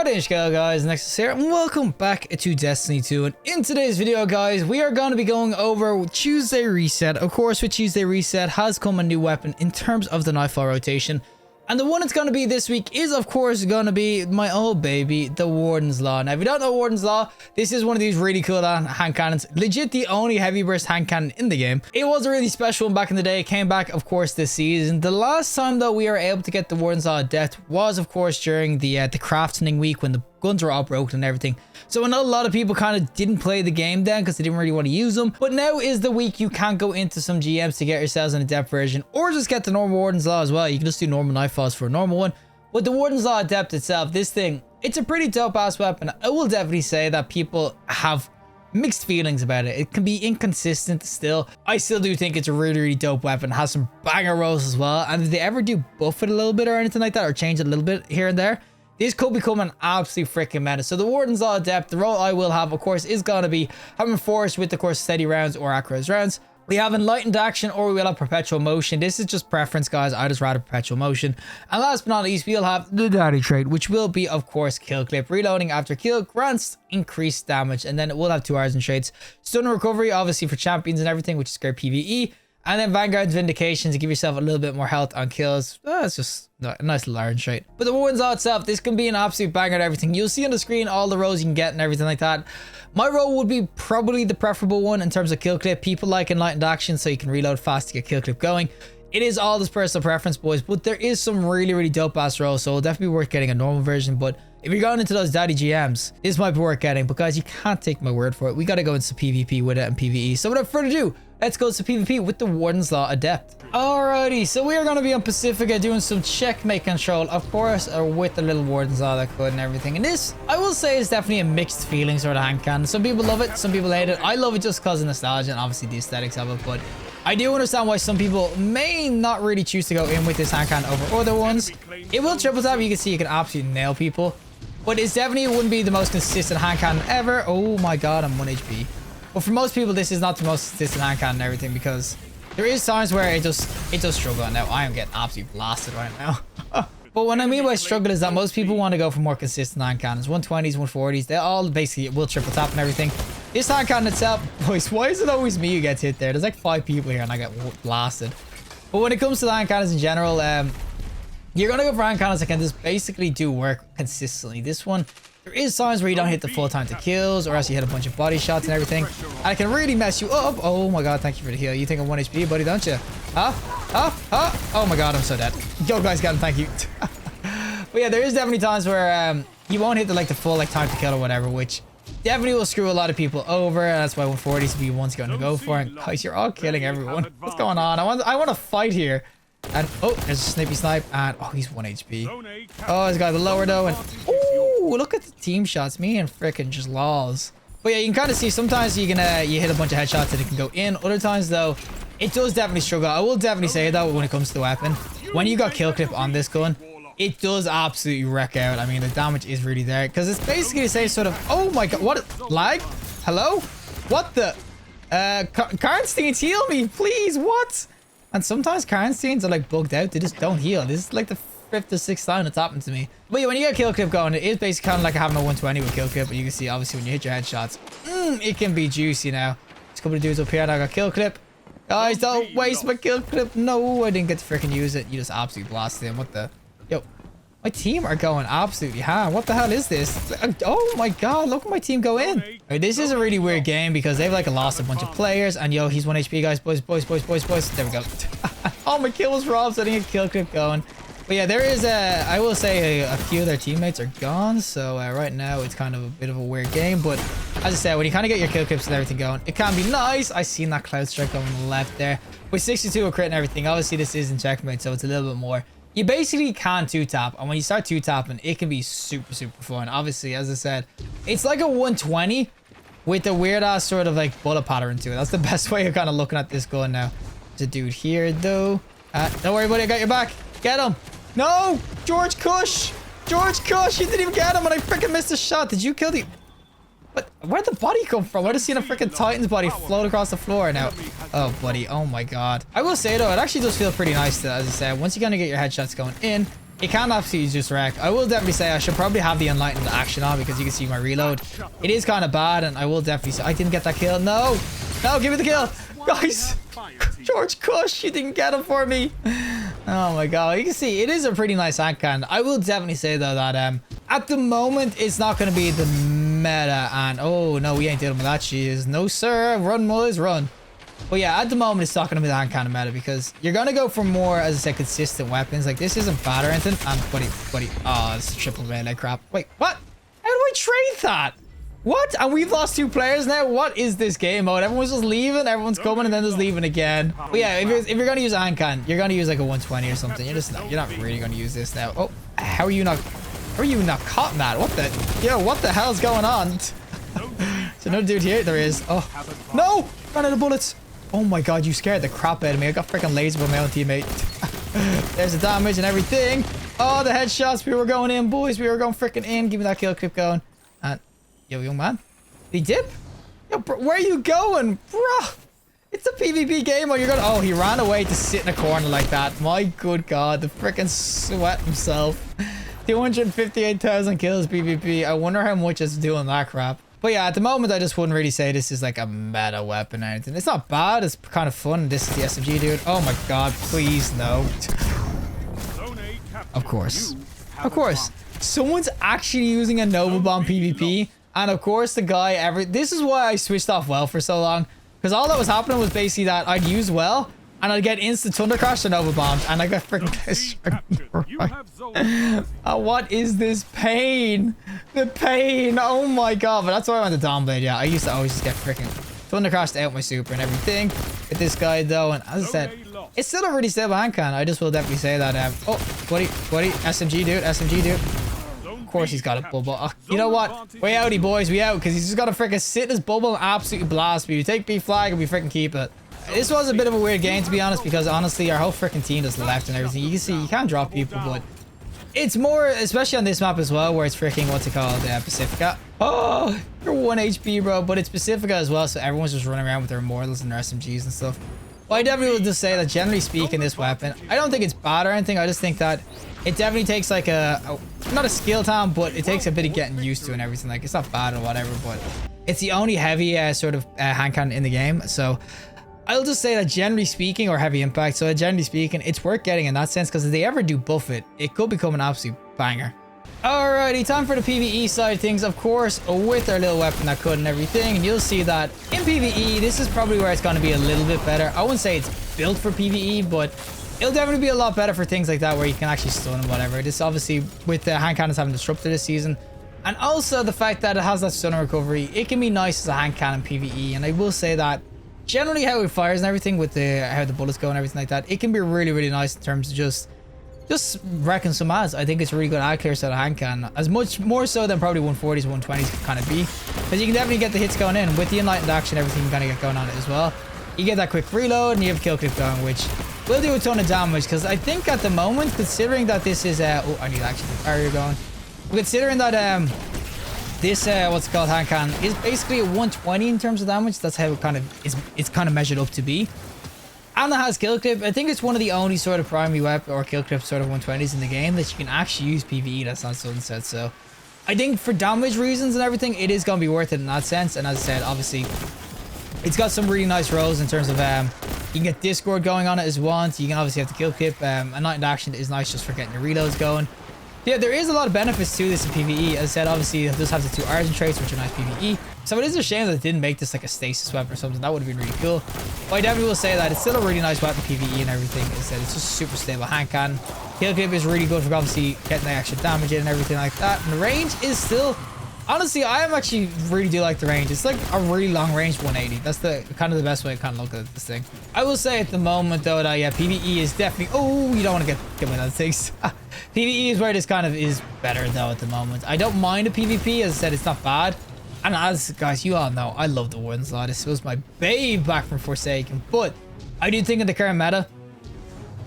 How do you go, guys? Nexas here, and welcome back to Destiny 2. And in today's video, guys, we are going to be going over Tuesday Reset. Of course, with Tuesday Reset has come a new weapon in terms of the nightfall rotation. And the one it's going to be this week is, of course, going to be my old baby, the Warden's Law. Now, if you don't know Warden's Law, this is one of these really cool hand cannons. Legit the only heavy burst hand cannon in the game. It was a really special one back in the day. It came back, of course, this season. The last time, though, we were able to get the Warden's Law at depth was, of course, during the crafting week when the guns were all broken and everything. So I know a lot of people kind of didn't play the game then because they didn't really want to use them. But now is the week you can go into some GMs to get yourselves in a depth version, or just get the normal Warden's Law as well. You can just do normal nightfalls for a normal one. But the Warden's Law depth itself, this thing, it's a pretty dope ass weapon. I will definitely say that people have mixed feelings about it. It can be inconsistent still. I still do think it's a really dope weapon. It has some banger rolls as well. And if they ever do buff it a little bit or anything like that, or change it a little bit here and there, this could become an absolute freaking menace. So the Warden's Law depth, the role I will have, of course, is going to be having force with, of course, steady rounds or acros rounds. We have enlightened action, or we will have perpetual motion. This is just preference, guys. I just rather perpetual motion. And last but not least, we'll have the daddy trait, which will be, of course, kill clip. Reloading after kill grants increased damage, and then it will have 2 hours in traits. Stun recovery, obviously for champions and everything, which is great PvE. And then Vanguard's Vindication to give yourself a little bit more health on kills. It's just a nice little iron trait. But the Warden's Law itself, this can be an absolute banger at everything. You'll see on the screen all the roles you can get and everything like that. My role would be probably the preferable one in terms of kill clip. People like enlightened action so you can reload fast to get kill clip going. It is all this personal preference, boys, but there is some really dope ass roles, so it'll definitely be worth getting a normal version. But if you're going into those daddy GMs, this might be worth getting, but guys, you can't take my word for it. We got to go into PvP with it and PvE. So without further ado, let's go to PvP with the Warden's Law Adept. Alrighty, so we are going to be on Pacifica doing some checkmate control, of course, with the little Warden's Law that could and everything. And this, I will say, is definitely a mixed feeling sort of hand cannon. Some people love it, some people hate it. I love it just because of nostalgia and obviously the aesthetics of it, but I do understand why some people may not really choose to go in with this hand cannon over other ones. It will triple tap. You can see you can absolutely nail people, but it's definitely wouldn't be the most consistent hand cannon ever. Oh my god, I'm 1 HP. But for most people, this is not the most consistent hand cannon and everything, because there is times where it does struggle. And now I am getting absolutely blasted right now. But what I mean by struggle is that most people want to go for more consistent hand cannons. 120s, 140s, they all basically will triple tap and everything. This hand cannon itself, boys, why is it always me who gets hit there? There's like 5 people here and I get blasted. But when it comes to the hand cannons in general, you're going to go for hand cannons that can just basically do work consistently. This one, there is times where you don't hit the full time to kills, or else you hit a bunch of body shots and everything. And it can really mess you up. Oh my god, thank you for the heal. You think I'm 1 HP, buddy, don't you? Huh? Oh my god, I'm so dead. Yo, guys, got him, thank you. But yeah, there is definitely times where you won't hit the full time to kill or whatever, which definitely will screw a lot of people over. And that's why 140s will be one's going to go for. And guys, you're all killing everyone. What's going on? I want to fight here. And oh, there's a snippy snipe, and oh, he's 1 HP. Oh, this guy's lower though, and oh, look at the team shots. Me and frickin' just lols. But yeah, you can kind of see sometimes you can you hit a bunch of headshots and it can go in. Other times though, it does definitely struggle. I will definitely say though, when it comes to the weapon, when you got kill clip on this gun, it does absolutely wreck out. I mean, the damage is really there because it's basically the same sort of. Oh my god, what lag? Hello? What the? Karnsteins, heal me, please. What? And sometimes Karnsteins are like bugged out. They just don't heal. This is like the 5th or 6th time it's happened to me. But yeah, when you get kill clip going, it is basically kind of like having a 120 with kill clip. But you can see, obviously, when you hit your headshots, it can be juicy now. There's a couple of dudes up here and I got kill clip. Guys, don't waste my kill clip. No, I didn't get to freaking use it. You just absolutely blasted him. What the? Yo, my team are going absolutely ham. What the hell is this? Oh my god, look at my team go in. Right, this is a really weird game because they've like lost a bunch of players. And yo, he's 1 HP, guys. Boys. There we go. Oh, my kill was robbed, so I didn't get kill clip going. But yeah, there is I will say a few of their teammates are gone. So right now it's kind of a bit of a weird game. But as I said, when you kind of get your kill clips and everything going, it can be nice. I seen that cloud strike going on the left there. With 62 a crit and everything, obviously this isn't checkmate, so it's a little bit more. You basically can 2-tap, and when you start 2-tapping, it can be super fun. Obviously, as I said, it's like a 120 with the weird ass sort of like bullet pattern to it. That's the best way of kind of looking at this gun now. There's a dude here though. Don't worry, buddy, I got your back. Get him. No, George Cush, you didn't even get him, and I freaking missed a shot. Did you kill the? But where'd the body come from? I just seen a freaking Titan's body float across the floor now. Oh, buddy. Oh, my God. I will say, though, it actually does feel pretty nice, as I said. Once you kind of get your headshots going in, it can absolutely just wreck. I will definitely say I should probably have the enlightened action on because you can see my reload. It is kind of bad, and I will definitely say I didn't get that kill. No, no, give me the kill, guys. George Cush, you didn't get him for me. Oh my god, you can see it is a pretty nice hand cannon. I will definitely say though that at the moment it's not going to be the meta, and oh no, we ain't dealing with that. She is no sir. Run, Mullers, run. But yeah, at the moment it's not going to be the hand cannon meta because you're going to go for more, as I said, consistent weapons. Like this isn't bad or anything. And buddy, oh, it's a triple melee crap. Wait, what? How do I trade that? What? And we've lost 2 players now? What is this game mode? Everyone's just leaving, everyone's coming, and then just leaving again. But yeah, if you're going to use a hand cannon, you're going to use like a 120 or something. You're not really going to use this now. Oh, how are you not caught in that? What the hell's going on? There's another dude here. There is. Oh, no! Ran out of bullets. Oh my god, you scared the crap out of me. I got freaking laser by my own teammate. There's the damage and everything. Oh, the headshots. We were going in, boys. We were going freaking in. Give me that kill clip going. And yo, young man. Did he dip? Yo, bro, where are you going? Bruh. It's a PvP game. Or you're going to... Oh, he ran away to sit in a corner like that. My good god. The freaking sweat himself. 258,000 kills PvP. I wonder how much it's doing that crap. But yeah, at the moment, I just wouldn't really say this is like a meta weapon or anything. It's not bad. It's kind of fun. This is the SMG, dude. Oh my god, please, no. Of course. Of course. Someone's actually using a Nova Bomb PvP. And of course, the guy this is why I switched off well for so long. Because all that was happening was basically that I'd use well. And I'd get instant Thunder Crash and Nova Bombs. And I got freaking... what is this pain? The pain. Oh my god. But that's why I went to Dawnblade. Yeah, I used to always just get freaking Thunder Crashed out my super and everything. With this guy though. And as I said, it's still a really stable hand cannon. I just will definitely say that. Oh, buddy. SMG dude. SMG dude. Of course he's got a bubble. Oh, you know what? We outie, boys. We out. Because he's just got to freaking sit in his bubble and absolutely blast me. We take B flag and we freaking keep it. This was a bit of a weird game, to be honest, because honestly, our whole freaking team just left and everything. You can see, you can't drop people, but it's more, especially on this map as well, where it's freaking, what's it called, Pacifica. Oh, you're 1 HP, bro, but it's Pacifica as well, so everyone's just running around with their Immortals and their SMGs and stuff. But I definitely would just say that, generally speaking, this weapon, I don't think it's bad or anything. I just think that it definitely takes like not a skill time, but it takes a bit of getting used to and everything. Like, it's not bad or whatever, but it's the only heavy sort of hand cannon in the game, so... I'll just say that generally speaking, or heavy impact, so generally speaking, it's worth getting in that sense, because if they ever do buff it, it could become an absolute banger. Alrighty, time for the PvE side of things, of course, with our little weapon that could and everything, and you'll see that in PvE, this is probably where it's going to be a little bit better. I wouldn't say it's built for PvE, but it'll definitely be a lot better for things like that, where you can actually stun and whatever. This obviously, with the hand cannons having Disruptor this season, and also the fact that it has that stun recovery, it can be nice as a hand cannon PvE, and I will say that generally how it fires and everything with how the bullets go and everything like that, it can be really, really nice in terms of just wrecking some ads. I think it's a really good ad clear set of hand cannon, as much more so than probably 140s, 120s can kind of be, because you can definitely get the hits going in with the enlightened action. Everything can kind of get going on it as well. You get that quick reload and you have kill clip going, which will do a ton of damage. Because I think at the moment, considering that this is oh, I need actually the barrier going, considering that this what's it called, hand cannon is basically a 120 in terms of damage. That's how it kind of is. It's kind of measured up to be. And it has kill clip. I think it's one of the only sort of primary weapon or kill clip sort of 120s in the game that you can actually use PvE. That's not sunset. So I think for damage reasons and everything, it is going to be worth it in that sense. And as I said, obviously it's got some really nice rolls in terms of you can get Discord going on it as once. You can obviously have the kill clip. A night in action is nice just for getting your reloads going. Yeah, there is a lot of benefits to this in PvE. As I said, obviously it does have the 2 argent traits, which are nice PvE. So it is a shame that it didn't make this like a stasis weapon or something. That would have been really cool. But I definitely will say that it's still a really nice weapon PvE and everything. As I said, it's just super stable hand cannon. Kill clip is really good for obviously getting the extra damage in and everything like that. And the range is still... Honestly, I am actually really do like the range. It's like a really long range 180. That's the kind of the best way to kind of look at this thing. I will say at the moment though that yeah, PvE is definitely... Oh, you don't want to get one of those things. PvE is where this kind of is better though at the moment. I don't mind a PvP. As I said, it's not bad. And as guys, you all know, I love the Wardens lot. This was my babe back from Forsaken. But I do think in the current meta,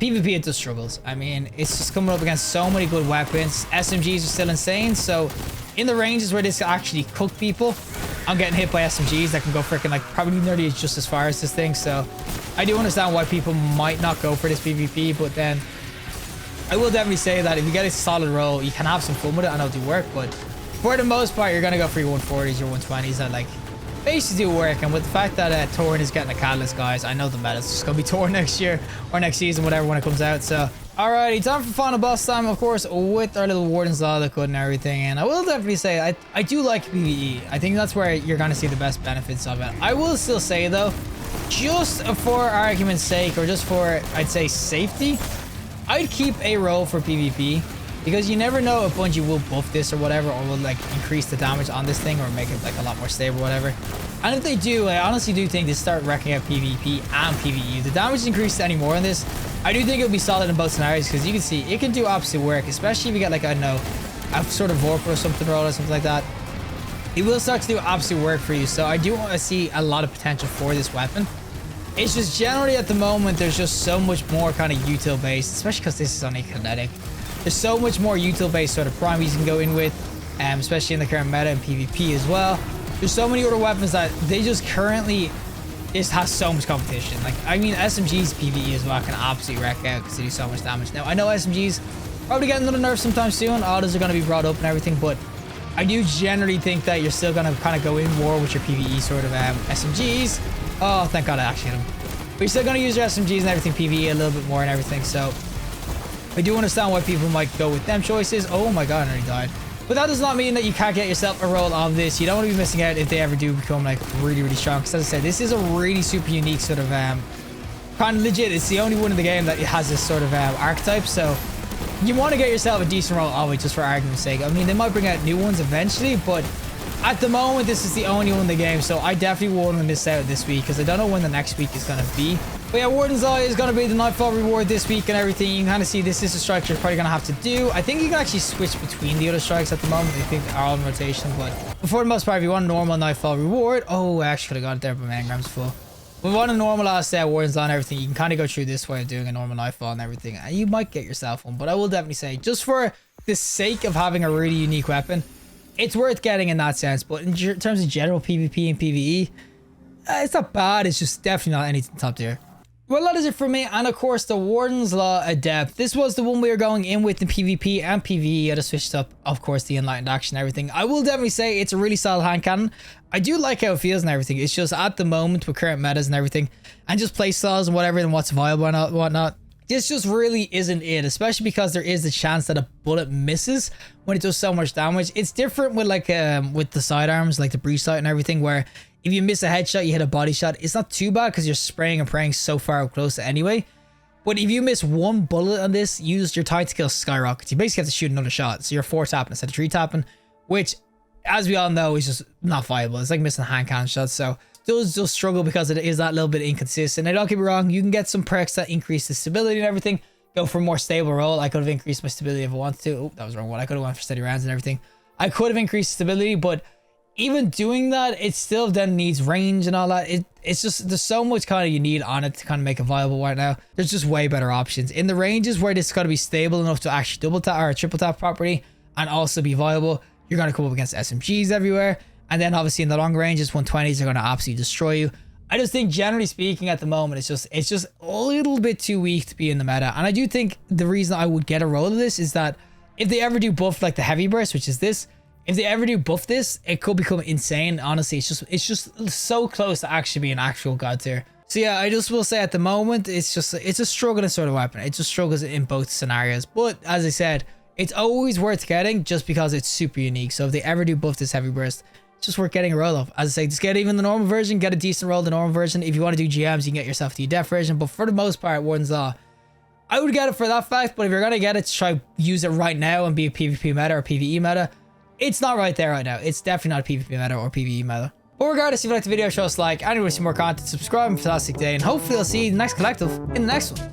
PvP it just struggles. I mean, it's just coming up against so many good weapons. SMGs are still insane. So in the ranges where this can actually cook people, I'm getting hit by SMGs that can go freaking like probably nearly just as far as this thing. So I do understand why people might not go for this PvP, but then I will definitely say that if you get a solid roll, you can have some fun with it and it'll do work, but for the most part, you're going to go for your 140s, your 120s that like basically do work. And with the fact that Torn is getting a catalyst, guys, I know the meta's just going to be Torn next year or next season, whatever, when it comes out. So, alrighty, time for final boss time, of course, with our little Wardens Law that could and everything. And I will definitely say, I do like PvE. I think that's where you're going to see the best benefits of it. I will still say, though, just for argument's sake, or just for, I'd say, safety, I'd keep a roll for PvP. Because you never know if Bungie will buff this or whatever, or will like increase the damage on this thing or make it like a lot more stable or whatever. And if they do, I honestly do think they start wrecking out PvP and PvE. The damage increased any more in this. I do think it'll be solid in both scenarios because you can see it can do opposite work, especially if you get like, I don't know, a sort of Vorpal or something roll or something like that. It will start to do opposite work for you. So I do want to see a lot of potential for this weapon. It's just generally at the moment, there's just so much more kind of util based, especially because this is only kinetic. There's so much more util-based sort of primaries you can go in with, especially in the current meta and PvP as well. There's so many other weapons that they just currently just has so much competition. Like, I mean, SMG's PvE as well can absolutely wreck out because they do so much damage. Now, I know SMG's probably getting another nerf sometime soon. Autos are going to be brought up and everything, but I do generally think that you're still going to kind of go in more with your PvE sort of SMGs. Oh, thank God I actually hit him. But you're still going to use your SMGs and everything, PvE a little bit more and everything, so I do understand why people might go with them choices. Oh my God, I nearly died. But that does not mean that you can't get yourself a roll on this. You don't want to be missing out if they ever do become like really, really strong. Because as I said, this is a really super unique sort of kind of legit. It's the only one in the game that has this sort of archetype. So you want to get yourself a decent roll of it just for argument's sake. I mean, they might bring out new ones eventually, but at the moment, this is the only one in the game. So I definitely won't miss out this week because I don't know when the next week is going to be. But yeah, Warden's Eye is going to be the Nightfall reward this week and everything. You can kind of see this is a strike you're probably going to have to do. I think you can actually switch between the other strikes at the moment. I think they are all in rotation. But for the most part, if you want a normal Nightfall reward... Oh, I actually could have got it there, but my engram's full. If you want a normal Warden's Eye and everything, you can kind of go through this way of doing a normal Nightfall and everything. And you might get yourself one. But I will definitely say, just for the sake of having a really unique weapon, it's worth getting in that sense. But in terms of general PvP and PvE, it's not bad. It's just definitely not anything top tier. Well, that is it for me, and of course the Warden's Law Adept. This was the one we were going in with in PvP and PvE. I just switched up, of course, the Enlightened Action and everything. I will definitely say it's a really solid hand cannon. I do like how it feels and everything. It's just at the moment with current metas and everything, and just playstyles and whatever, and what's viable and whatnot, this just really isn't it, especially because there is the chance that a bullet misses when it does so much damage. It's different with like with the sidearms, like the breach sight and everything, where if you miss a headshot, you hit a body shot. It's not too bad because you're spraying and praying so far up close anyway. But if you miss one bullet on this, your time to kill skyrockets. You basically have to shoot another shot. So you're 4 tapping instead of 3 tapping, which, as we all know, is just not viable. It's like missing hand cannon shots. So those just struggle because it is that little bit inconsistent. Now, don't get me wrong, you can get some perks that increase the stability and everything. Go for a more stable roll. I could have increased my stability if I wanted to. Oh, that was the wrong one. I could have went for steady rounds and everything. I could have increased stability, but even doing that, it still then needs range and all that. It's just, there's so much kind of you need on it to kind of make it viable right now. There's just way better options. In the ranges where it's got to be stable enough to actually double tap or triple tap properly and also be viable, you're going to come up against SMGs everywhere. And then obviously in the long ranges, 120s are going to absolutely destroy you. I just think generally speaking at the moment, it's just a little bit too weak to be in the meta. And I do think the reason I would get a roll of this is that if they ever do buff like the heavy burst, which is this, if they ever do buff this, it could become insane. Honestly, it's just so close to actually being actual god tier. So yeah, I just will say at the moment, it's a struggling sort of weapon. It just struggles in both scenarios. But as I said, it's always worth getting just because it's super unique. So if they ever do buff this heavy burst, it's just worth getting a roll of. As I say, just get even the normal version, get a decent roll the normal version. If you want to do GMs, you can get yourself the death version. But for the most part, Warden's Law, I would get it for that fact. But if you're going to get it to try use it right now and be a PvP meta or PvE meta, it's not right there right now. It's definitely not a PvP meta or PvE meta. But regardless, if you liked the video, show us a like. And if you want to see more content, subscribe. Have a fantastic day. And hopefully I'll see you in the next collective in the next one.